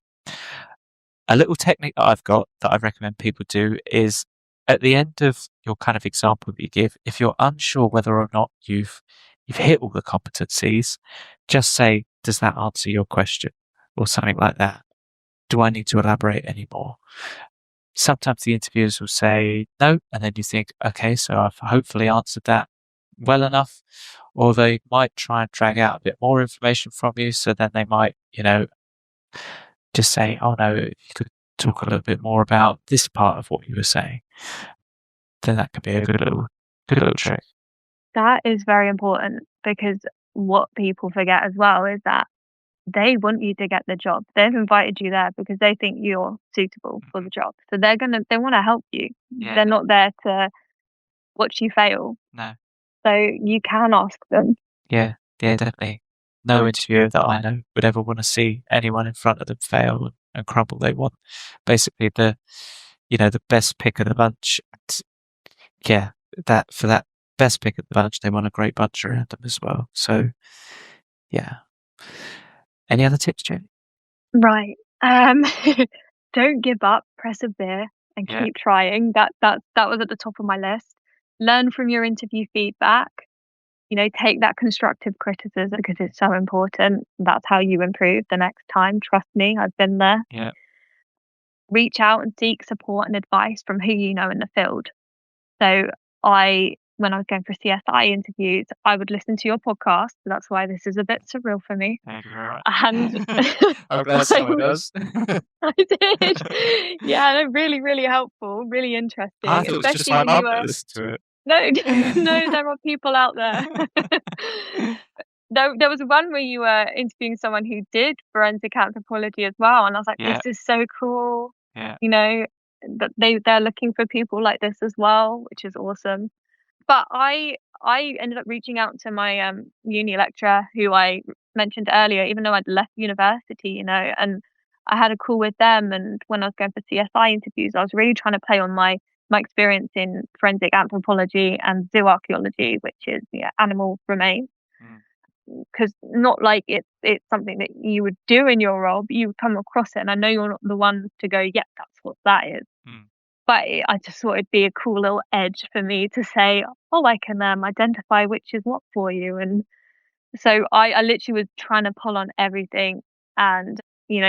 A little technique that I've got that I recommend people do is, at the end of your kind of example that you give, if you're unsure whether or not you've hit all the competencies, just say, does that answer your question? Or something like that. Do I need to elaborate any more? Sometimes the interviewers will say no, and then you think, okay, so I've hopefully answered that well enough. Or they might try and drag out a bit more information from you. So then they might, just say, oh no, if you could talk a little bit more about this part of what you were saying, then that could be a good little trick. That is very important, because what people forget as well is that they want you to get the job. They've invited you there because they think you're suitable for the job. So they want to help you. Yeah. They're not there to watch you fail. No. So you can ask them. Yeah, definitely. No interviewer that I know would ever want to see anyone in front of them fail and crumble. They want basically the best pick of the bunch. And yeah, that for that best pick of the bunch, they want a great bunch around them as well. So yeah. Any other tips, Jodie? Right. Don't give up, persevere, and Yeah. keep trying. That was at the top of my list. Learn from your interview feedback. Take that constructive criticism, because it's so important. That's how you improve the next time. Trust me, I've been there. Yeah. Reach out and seek support and advice from who you know in the field. So when I was going for CSI interviews, I would listen to your podcast. So that's why this is a bit surreal for me. Thank you very much. And I'm glad someone does. I did. Yeah, they're really, really helpful, really interesting. I thought it was just my mum that listened to it. No, there are people out there. There was one where you were interviewing someone who did forensic anthropology as well, and I was like, Yeah. this is so cool. Yeah. That they're looking for people like this as well, which is awesome. But I ended up reaching out to my uni lecturer, who I mentioned earlier, even though I'd left university, and I had a call with them. And when I was going for CSI interviews, I was really trying to play on my experience in forensic anthropology and zoo archaeology, which is animal remains. Because not like it's something that you would do in your role, but you would come across it, and I know you're not the one to go, yep, that's what that is. But I just thought it'd be a cool little edge for me to say, oh, I can identify which is what for you. And so I literally was trying to pull on everything, and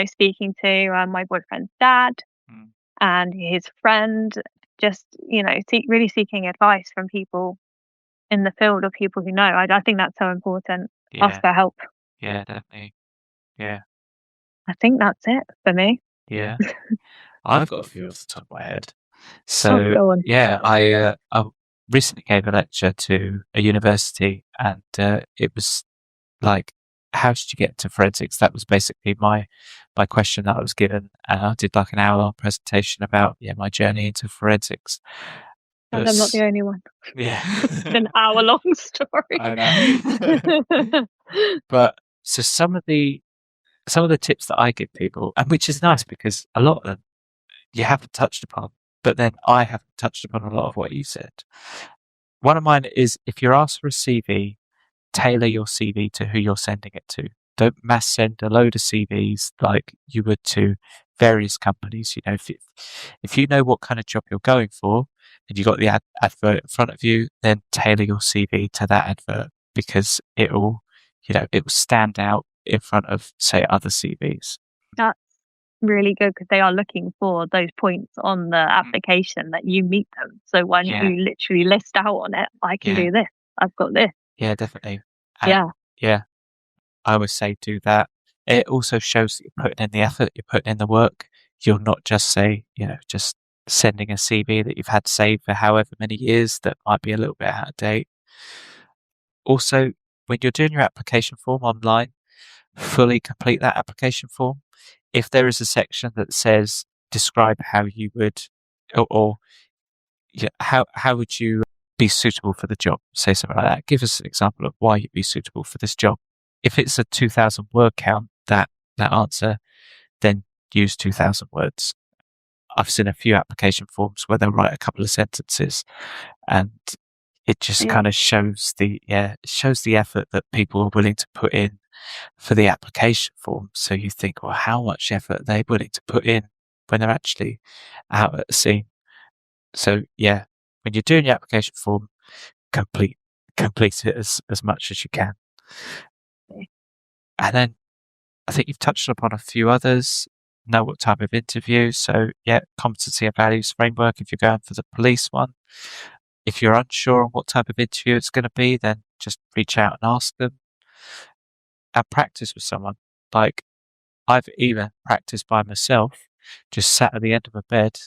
speaking to my boyfriend's dad and his friend, just really seeking advice from people in the field, or people who know. I think that's so important. Yeah. Ask for help. Yeah, definitely. Yeah. I think that's it for me. Yeah. I've got a few off the top of my head. Oh, So go on. yeah, I recently gave a lecture to a university, and it was like, how did you get into forensics? That was basically my question that I was given, and I did like an hour-long presentation about my journey into forensics. And I'm not the only one. Yeah, It's an hour-long story. I know. But so some of the tips that I give people, and which is nice because a lot of them you haven't touched upon, but then I haven't touched upon a lot of what you said. One of mine is, if you're asked for a CV, tailor your CV to who you're sending it to. Don't mass send a load of CVs like you would to various companies. You know, if you know what kind of job you're going for and you got the advert in front of you, then tailor your CV to that advert, because it will stand out in front of, say, other CVs. That's really good, because they are looking for those points on the application that you meet them. So why don't you literally list out on it, I can do this, I've got this. Yeah, definitely. Yeah. I always say do that. It also shows that you're putting in the effort, you're putting in the work. You'll not just say, just sending a CV that you've had saved for however many years that might be a little bit out of date. Also, when you're doing your application form online, fully complete that application form. If there is a section that says describe how you would, or how would you be suitable for the job, say something like that. Give us an example of why you'd be suitable for this job. If it's a 2,000 word count, that answer, then use 2,000 words. I've seen a few application forms where they'll write a couple of sentences, and it just kind of shows the effort that people are willing to put in for the application form. So you think, well, how much effort are they willing to put in when they're actually out at the scene? So yeah, when you're doing your application form, complete it as much as you can. And then I think you've touched upon a few others. Know what type of interview. So yeah, competency and values framework if you're going for the police one. If you're unsure on what type of interview it's going to be, then just reach out and ask them. And practice with someone. Like, I've even practiced by myself, just sat at the end of a bed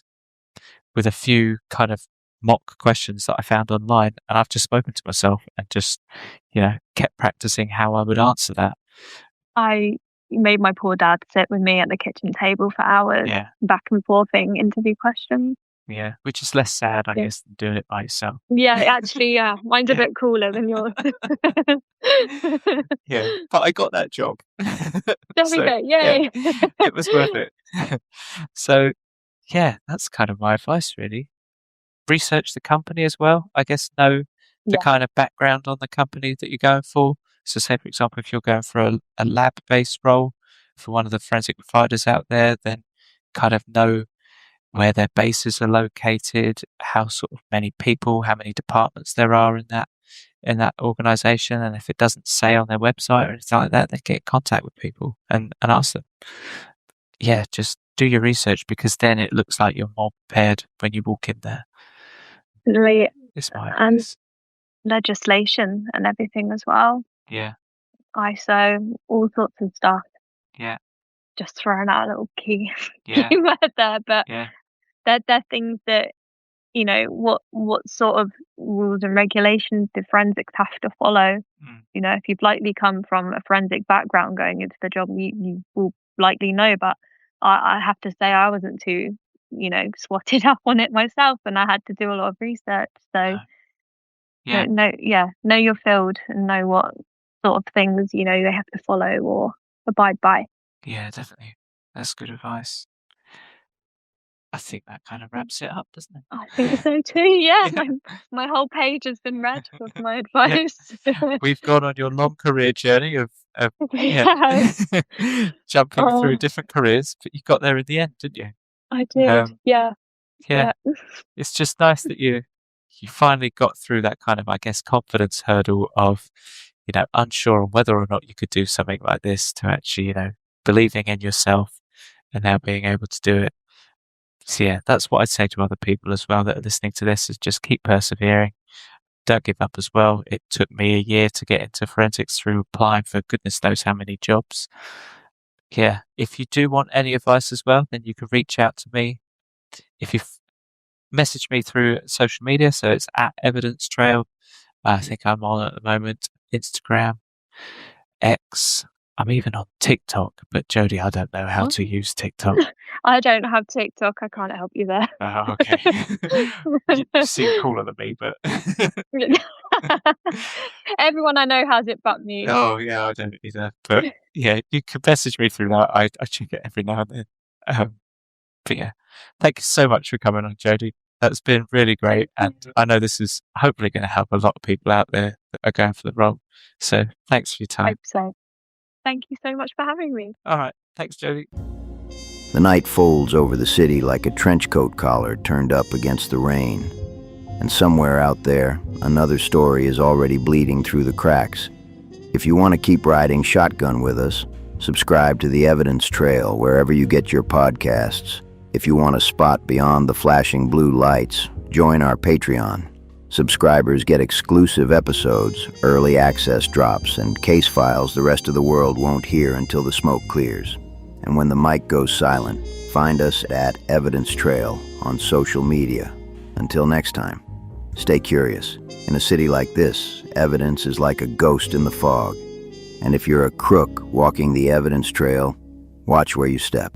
with a few kind of mock questions that I found online, and I've just spoken to myself and just, kept practicing how I would answer that. I made my poor dad sit with me at the kitchen table for hours, back and forthing interview questions. Yeah, which is less sad, I guess, than doing it by yourself. Yeah, actually, mine's a bit cooler than yours. Yeah, but I got that job. There we go, yay! Yeah, it was worth it. So, yeah, that's kind of my advice, really. Research the company as well. I guess know the kind of background on the company that you're going for. So say, for example, if you're going for a lab-based role for one of the forensic providers out there, then kind of know where their bases are located, how sort of many people, how many departments there are in that organization. And if it doesn't say on their website or anything like that, then get in contact with people and ask them. Yeah, just do your research, because then it looks like you're more prepared when you walk in there. Really, It's my and advice. legislation and everything as well. Yeah. ISO, all sorts of stuff. Yeah. Just throwing out a little key Yeah. word there, but Yeah. they're things that, what sort of rules and regulations do forensics have to follow. If you've likely come from a forensic background going into the job, you will likely know, but I have to say I wasn't too swatted up on it myself, and I had to do a lot of research. So know your field and know what sort of things they have to follow or abide by. Yeah, definitely. That's good advice. I think that kind of wraps it up, doesn't it? I think so too. Yeah, my whole page has been read with my advice. We've gone on your long career journey of jumping through different careers, but you got there in the end, didn't you? I did. Yeah. It's just nice that you finally got through that kind of, I guess, confidence hurdle of, unsure on whether or not you could do something like this, to actually, believing in yourself and now being able to do it. So yeah, that's what I'd say to other people as well that are listening to this, is just keep persevering. Don't give up as well. It took me a year to get into forensics through applying for goodness knows how many jobs. yeah, if you do want any advice as well, then you can reach out to me. If you message me through social media, so it's at Evidence Trail. I think I'm on at the moment Instagram, X. I'm even on TikTok, but Jodie, I don't know how to use TikTok. I don't have TikTok. I can't help you there. Oh, okay. You seem cooler than me, but Everyone I know has it but me. oh yeah, I don't either. But yeah, you can message me through that. I check it every now and then. But yeah, thank you so much for coming on, Jodie. That's been really great, and I know this is hopefully going to help a lot of people out there that are going for the role. So thanks for your time. Hope so. Thank you so much for having me. All right, thanks, Jodie. The night folds over the city like a trench coat collar turned up against the rain. And somewhere out there, another story is already bleeding through the cracks. If you want to keep riding shotgun with us, subscribe to the Evidence Trail wherever you get your podcasts. If you want to spot beyond the flashing blue lights, join our Patreon. Subscribers get exclusive episodes, early access drops, and case files the rest of the world won't hear until the smoke clears. And when the mic goes silent, find us at Evidence Trail on social media. Until next time, stay curious. In a city like this, evidence is like a ghost in the fog. And if you're a crook walking the Evidence Trail, watch where you step.